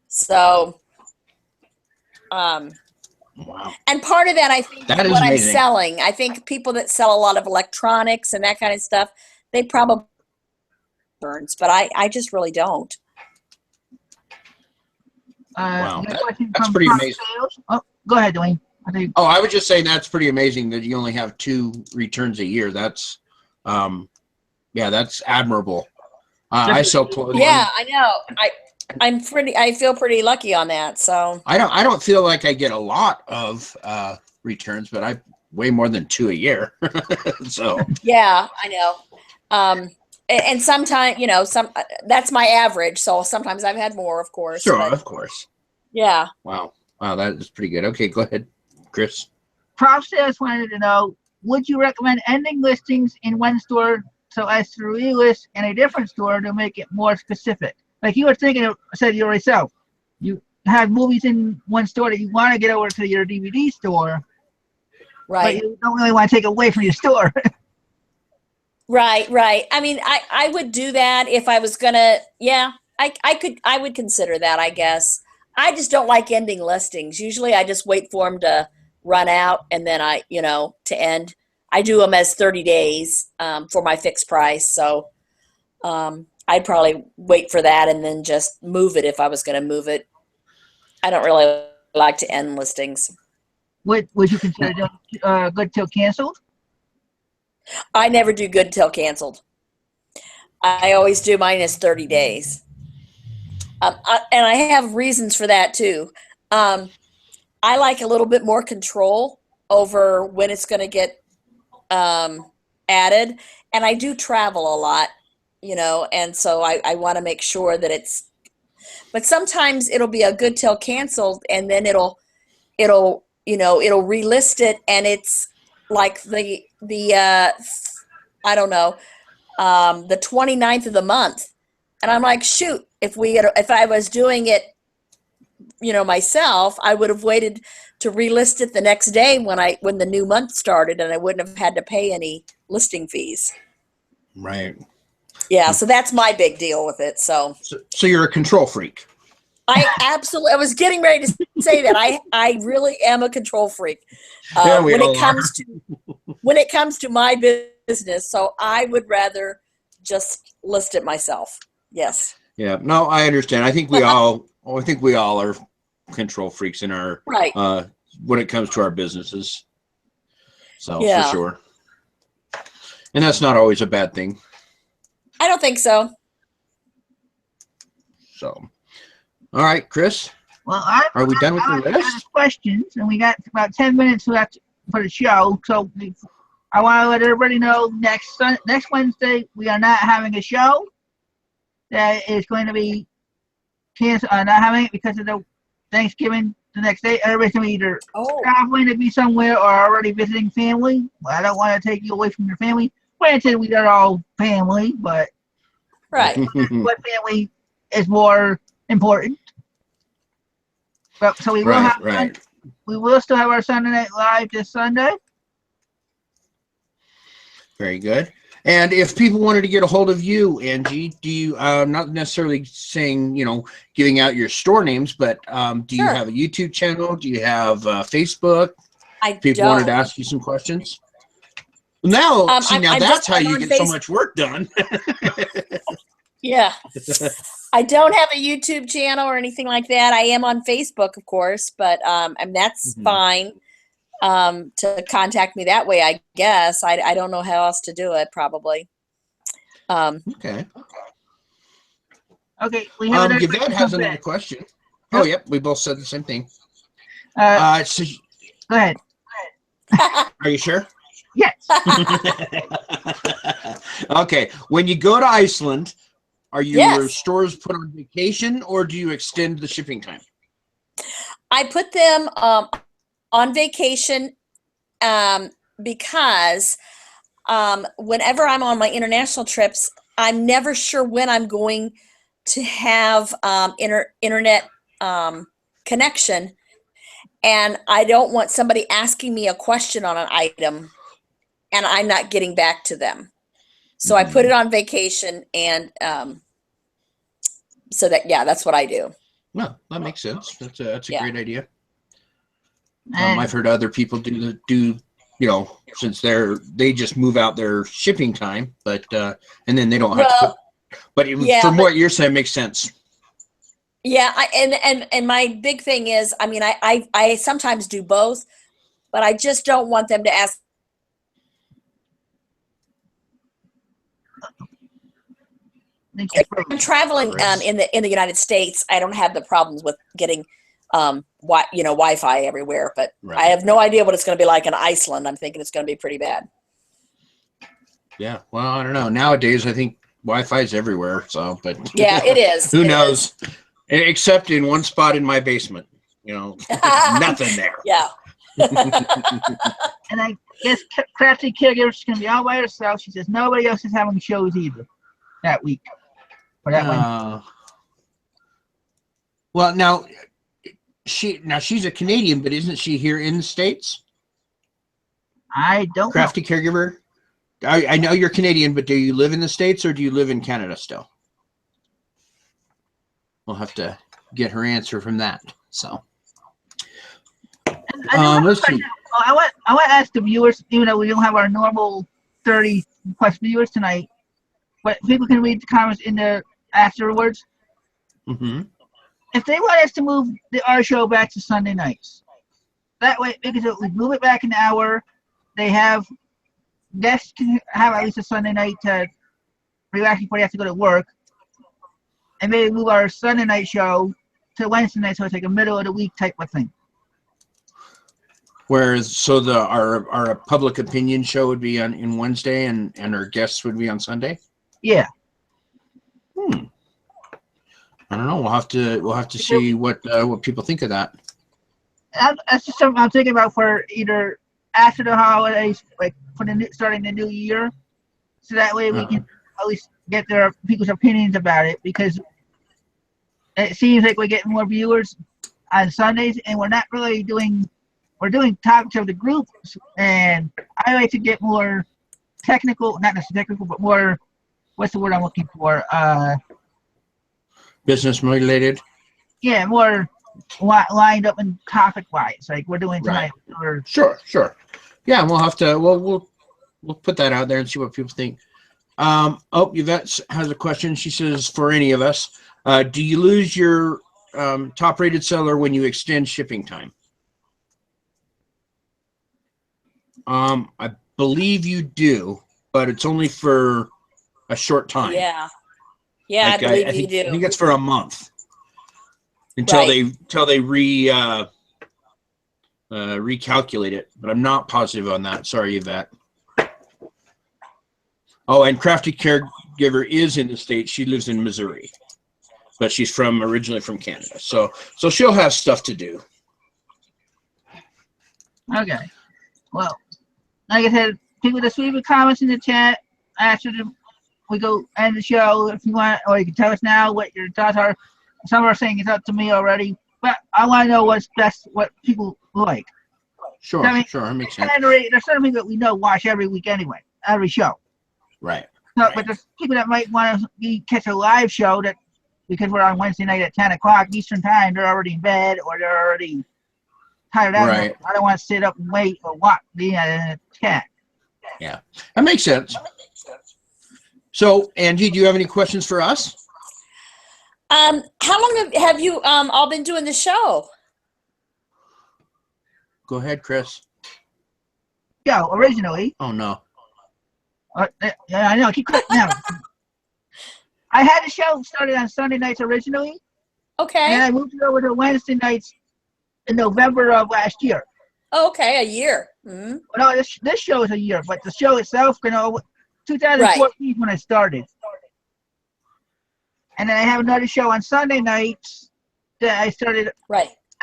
So, wow. And part of that, I think, that is is what amazing. I'm selling. I think people that sell a lot of electronics and that kind of stuff, they probably returns, but I just really don't. Wow, that's pretty amazing. Sales. Oh, go ahead, Dwayne. I was just saying that's pretty amazing that you only have 2 returns a year. That's, that's admirable. I sell clothing. Yeah, I know. I feel pretty lucky on that. So I don't feel like I get a lot of returns, but way more than 2 a year. So Yeah, I know. And sometimes, you know, that's my average. So sometimes I've had more, of course. sure, but of course. yeah. Wow, that is pretty good. Okay, go ahead, Chris. Process wanted to know, would you recommend ending listings in one store so as to relist in a different store to make it more specific? Like you were thinking, said yourself, you have movies in one store that you want to get over to your DVD store, but Right. you don't really want to take it away from your store. Right. I mean, I would do that if I was gonna, yeah, I would consider that, I guess. I just don't like ending listings. Usually I just wait for them to run out and then to end. I do them as 30 days for my fixed price. So I'd probably wait for that and then just move it if I was going to move it. I don't really like to end listings. Would you consider doing good till canceled? I never do good till canceled. I always do mine as 30 days. And I have reasons for that too. I like a little bit more control over when it's going to get added. And I do travel a lot, and so I want to make sure that but sometimes it'll be a good till canceled and then it'll relist it and it's like the I don't know, the 29th of the month. And I'm like, shoot, if I was doing it, myself, I would have waited to relist it the next day when the new month started and I wouldn't have had to pay any listing fees. Right. Yeah. So that's my big deal with it. So you're a control freak. I was getting ready to say that I really am a control freak when it comes to my business. So I would rather just list it myself. Yes. Yeah. No, I understand. I think we all are control freaks in our right. When it comes to our businesses. So yeah. For sure. And that's not always a bad thing. I don't think so. So, all right, Chris. Well, are we done with the list? Questions, and we got about 10 minutes left for the show. So I want to let everybody know next Wednesday we are not having a show. That is going to be canceled. Not having it because of the Thanksgiving the next day. Everybody's going to be either traveling to be somewhere or already visiting family. Well, I don't want to take you away from your family. Granted, we are all family, but right. what family is more important? But, so we will have we will still have our Sunday Night Live this Sunday. Very good. And if people wanted to get a hold of you, Angie, do you not necessarily saying giving out your store names, but do you have a YouTube channel? Do you have Facebook? People wanted to ask you some questions. Now, now that's how you get so much work done. Yeah. I don't have a YouTube channel or anything like that. I am on Facebook, of course, but and that's fine to contact me that way, I guess. I don't know how else to do it, probably. Okay. We have Yvette has another question. Yep. Oh, yep. We both said the same thing. So go ahead. Are you sure? Yes. Okay. When you go to Iceland, are your stores put on vacation or do you extend the shipping time? I put them on vacation because whenever I'm on my international trips, I'm never sure when I'm going to have internet connection. And I don't want somebody asking me a question on an item and I'm not getting back to them. So I put it on vacation and so that's what I do. Well, that makes sense. That's a great idea. I've heard other people do since they just move out their shipping time, but and then they don't have to. But from what you're saying, makes sense. Yeah, and my big thing is, I mean, I sometimes do both, but I just don't want them to ask. I'm traveling in the United States. I don't have the problems with getting Wi-Fi everywhere. But Right. I have no idea what it's going to be like in Iceland. I'm thinking it's going to be pretty bad. Yeah. Well, I don't know. Nowadays, I think Wi-Fi is everywhere. So, but Yeah, it is. Who It knows? Except in one spot in my basement. Nothing there. Yeah. And I guess Crafty Caregiver's going to be all by herself. She says nobody else is having shows either that week. Or that Wednesday. Well, now she's a Canadian, but isn't she here in the States? I don't Crafty Caregiver. I know you're Canadian, but do you live in the States or do you live in Canada still? We'll have to get her answer from that. So, let's see. I want to ask the viewers, even though we don't have our normal 30 plus viewers tonight, but people can read the comments in there afterwards. Mm-hmm. If they want us to move our show back to Sunday nights, that way, because we move it back an hour, they have guests can have at least a Sunday night to relax before they have to go to work, and maybe move our Sunday night show to Wednesday night, so it's like a middle of the week type of thing. Whereas, so our public opinion show would be in Wednesday, and our guests would be on Sunday. Yeah. I don't know. We'll have to see what people think of that. That's just something I'm thinking about for either after the holidays, like for starting the new year, so that way we can at least get their people's opinions about it, because it seems like we're getting more viewers on Sundays, and we're not really doing. We're doing topics of the group, and I like to get more technical, not necessarily technical, but more. What's the word I'm looking for? Business related. Yeah, more lined up and topic wise, like we're doing tonight. Right. Sure. Yeah, we'll have to. We'll put that out there and see what people think. Yvette has a question. She says, for any of us, do you lose your top rated seller when you extend shipping time? I believe you do, but it's only for a short time. Yeah. Yeah, like, I believe you do. I think it's for a month until they recalculate it, but I'm not positive on that. Sorry, Yvette. Oh, and Crafty Caregiver is in the States. She lives in Missouri, but she's originally from Canada. So she'll have stuff to do. Okay. Well, like I said, people just leave the comments in the chat after we go end the show if you want, or you can tell us now what your thoughts are. Some are saying it's up to me already, but I want to know what's best, what people like. Sure, I mean, sure, that makes sense. There's certain people that we know watch every week anyway, every show. Right. So, right. But there's people that might want to catch a live show that, because we're on Wednesday night at 10 o'clock Eastern time, they're already in bed or they're already tired out. Right. I don't want to sit up and wait or watch the chat. Yeah, that makes sense. So, Angie, do you have any questions for us? How long have you all been doing the show? Go ahead, Chris. Yeah, originally. Oh, no. Yeah, I know. Keep cutting out. I had the show started on Sunday nights originally. Okay. And I moved it over to Wednesday nights in November of last year. Okay, a year. Mm-hmm. No, this show is a year, but the show itself, 2014 when I started. And then I have another show on Sunday nights that I started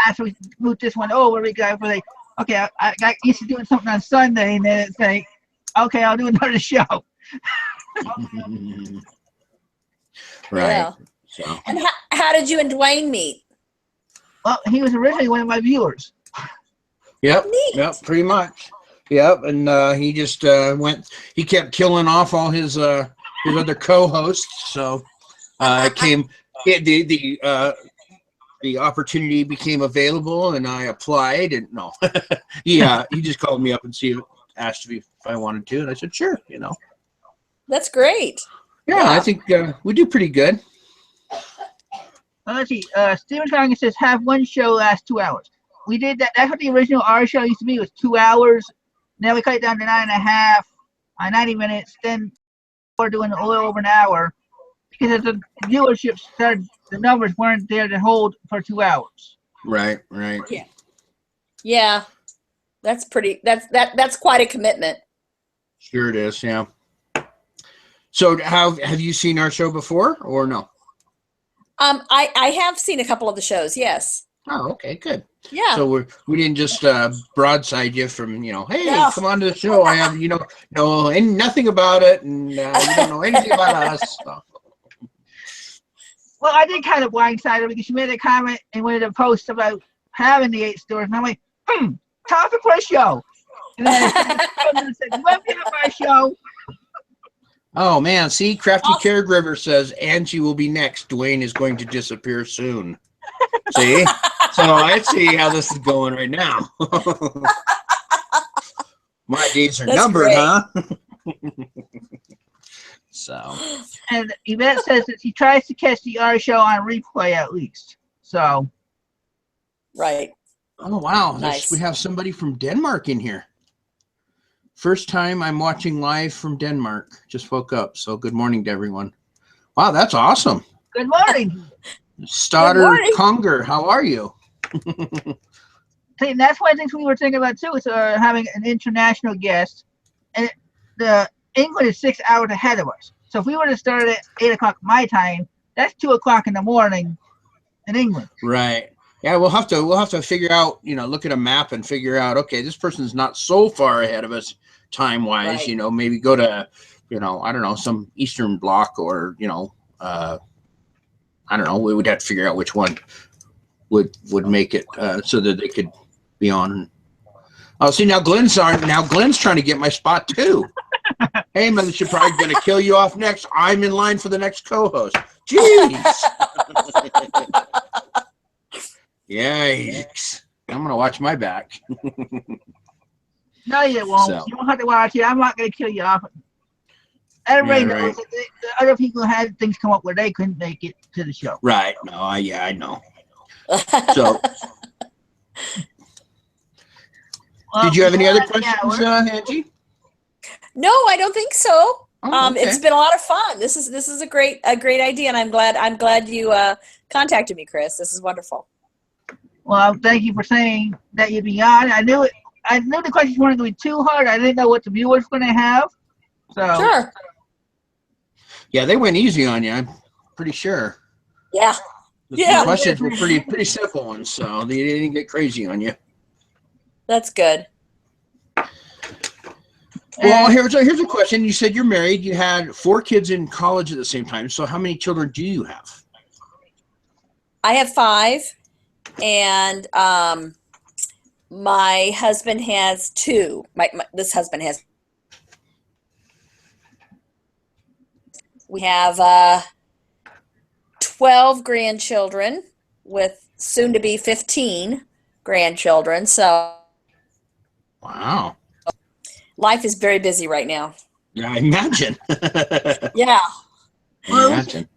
after we moved this one over. We got like, okay, I got used to doing something on Sunday, and then it's like, okay, I'll do another show. Right. Yeah. So. And how did you and Dwayne meet? Well, he was originally one of my viewers. Yep. Neat. Yep. Pretty much. Yep. And he just went. He kept killing off all his other co-hosts. So the opportunity became available, and I applied. And no, he just called me up and asked me if I wanted to, and I said sure. That's great. Yeah, I think we do pretty good. Well, let's see. Steven Congan says have one show last 2 hours. We did that. That's what the original our show used to be, was 2 hours. Now we cut it down to 9.5, 90 minutes. Then we're doing a little over an hour because as the viewership started, the numbers weren't there to hold for 2 hours. Right, right. Yeah. That's that's quite a commitment. Sure it is, yeah. So have you seen our show before or no? I have seen a couple of the shows, yes. Oh, okay, good. Yeah. So we didn't just broadside you from, hey, No. come on to the show. I have, know nothing about it, and you don't know anything about us. So. Well, I did kind of blindside her because she made a comment and wanted to post about having the 8 stores, and I'm like, topic for a show. And then I said, you want to have my show? Oh man, see, Crafty Caregiver says Angie will be next. Dwayne is going to disappear soon. See? So I see how this is going right now. My days are numbered, great. huh? So. And Yvette says that she tries to catch the R show on replay at least. So. Right. Oh wow, Nice. We have somebody from Denmark in here. First time I'm watching live from Denmark. Just woke up, so good morning to everyone. Wow, that's awesome. Good morning. Stoddard Conger, how are you? See, that's one of the things we were thinking about too, is having an international guest. And England is 6 hours ahead of us. So if we were to start at 8 o'clock my time, that's 2 o'clock in the morning in England. Right. Yeah, we'll have to figure out, look at a map and figure out, okay, this person's not so far ahead of us time wise, Right. Maybe go to, I don't know, some Eastern bloc or, I don't know, we would have to figure out which one would make it so that they could be on. Oh, see, now Glenn's trying to get my spot too. Hey, Mothership Pride, gonna kill you off next. I'm in line for the next co-host. Jeez. Yikes. I'm gonna watch my back. No, you won't. So. You don't have to watch it. I'm not going to kill you off. Everybody knows that the other people had things come up where they couldn't make it to the show. Right. No, I know. So, did you have any other questions, Angie? No, I don't think so. Oh, okay. It's been a lot of fun. This is a great idea, and I'm glad you contacted me, Chris. This is wonderful. Well, thank you for saying that you'd be on. I knew the questions weren't going to be too hard. I didn't know what the viewers were going to have. So Sure. Yeah, they went easy on you. I'm pretty sure. Yeah. The questions were pretty simple ones, so they didn't get crazy on you. That's good. Well, here's a question. You said you're married. You had 4 kids in college at the same time. So how many children do you have? I have 5, and my husband has 2. This husband has. We have 12 grandchildren with soon to be 15 grandchildren. So. Wow. Life is very busy right now. Yeah, I imagine. Yeah. I imagine.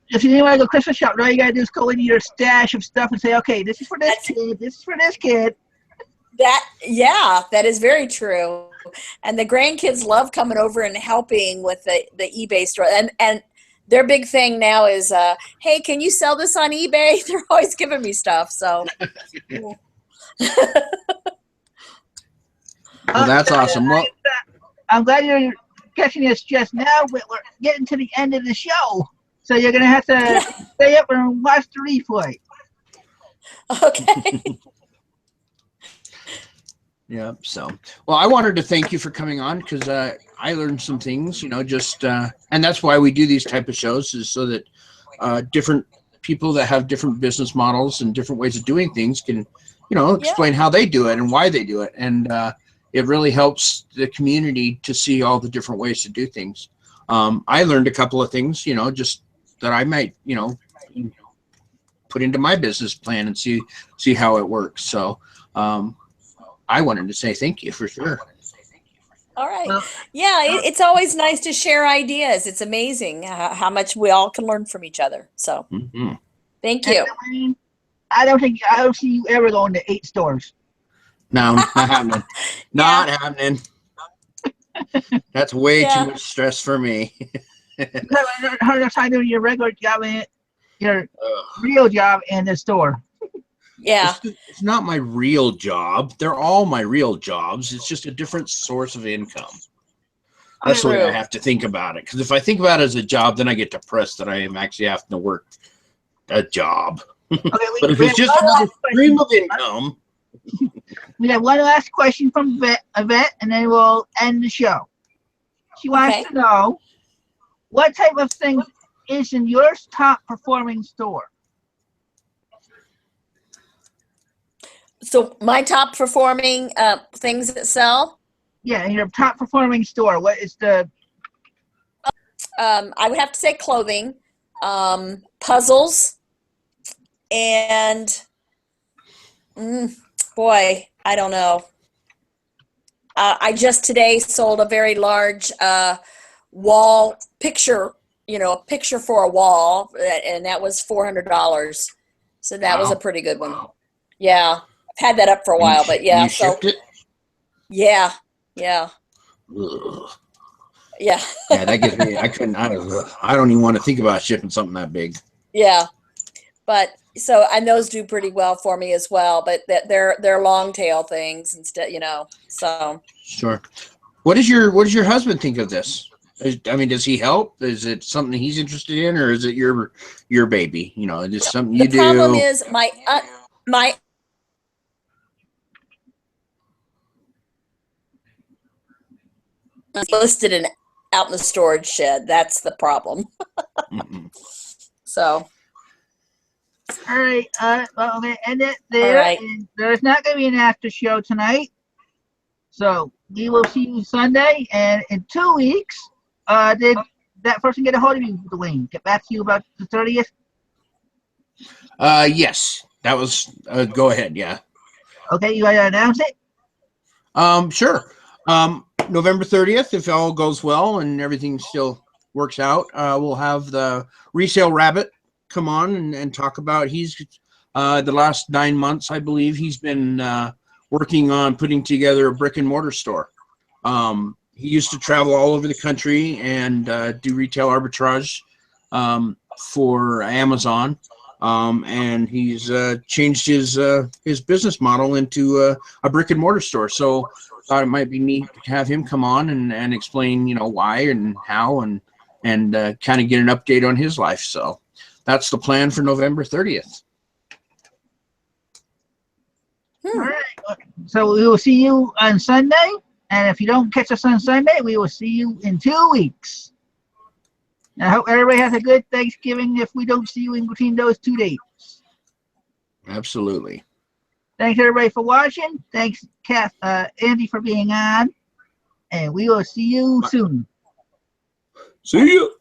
If you want to go Christmas shop, all you got to do is go into your stash of stuff and say, okay, this is for this kid, this is for this kid. That is very true. And the grandkids love coming over and helping with the eBay store. And their big thing now is, hey, can you sell this on eBay? They're always giving me stuff. So. Well, that's awesome. Well, I'm glad you're catching us just now, but we're getting to the end of the show. So you're going to have to stay up and watch the replay. Okay. Yeah. So, well, I wanted to thank you for coming on because I learned some things, just, and that's why we do these type of shows, is so that different people that have different business models and different ways of doing things can, explain how they do it and why they do it. And it really helps the community to see all the different ways to do things. I learned a couple of things, just that I might, put into my business plan and see how it works. So I wanted to say thank you for sure. All right. Yeah, it's always nice to share ideas. It's amazing how much we all can learn from each other. So thank you. I don't see you ever going to 8 stores. No, not happening. Not happening. That's way too much stress for me. How much time doing your regular job and your real job in the store? Yeah. It's not my real job. They're all my real jobs. It's just a different source of income. That's the way I True. have to think about it. Because if I think about it as a job, then I get depressed that I am actually having to work a job. Okay, But if we it's have just one another last stream question. of income, We have one last question from Yvette, and then we'll end the show. She wants Okay. to know what type of thing is in your top performing store? So my top performing things that sell, Yeah, in your top performing store, what is the I would have to say clothing, puzzles, and boy, I don't know. I just today sold a very large wall picture, a picture for a wall, and that was $400. So that was a Wow. pretty good one. Yeah, I've had that up for a while, but yeah. You So shipped it? yeah. Ugh. Yeah. Yeah, that gets me. I don't even want to think about shipping something that big. Yeah. But so, and those do pretty well for me as well, but they're long tail things instead, so. Sure. What does your husband think of this? I mean, does he help? Is it something he's interested in, or is it your baby? Is it something you The problem do? is my listed in out in the storage shed. That's the problem. So. all right? Well, I'm gonna end it there. All right. And there's not gonna be an after show tonight, so we will see you Sunday. And in 2 weeks, did that person get a hold of you, Dwayne? Get back to you about the 30th. Yes, that was. Go ahead. Yeah. Okay, you gotta announce it. Sure. November 30th, if all goes well and everything still works out, we'll have the resale rabbit come on and talk about. He's the last 9 months, I believe, he's been working on putting together a brick and mortar store. He used to travel all over the country and do retail arbitrage for Amazon. And he's changed his business model into a brick and mortar store. So thought it might be neat to have him come on and explain, why and how and kind of get an update on his life. So that's the plan for November 30th. All right. So we will see you on Sunday, and if you don't catch us on Sunday, we will see you in 2 weeks. I hope everybody has a good Thanksgiving if we don't see you in between those 2 days. Absolutely. Thanks everybody for watching. Thanks, Angie, for being on, and we will see you soon. See you.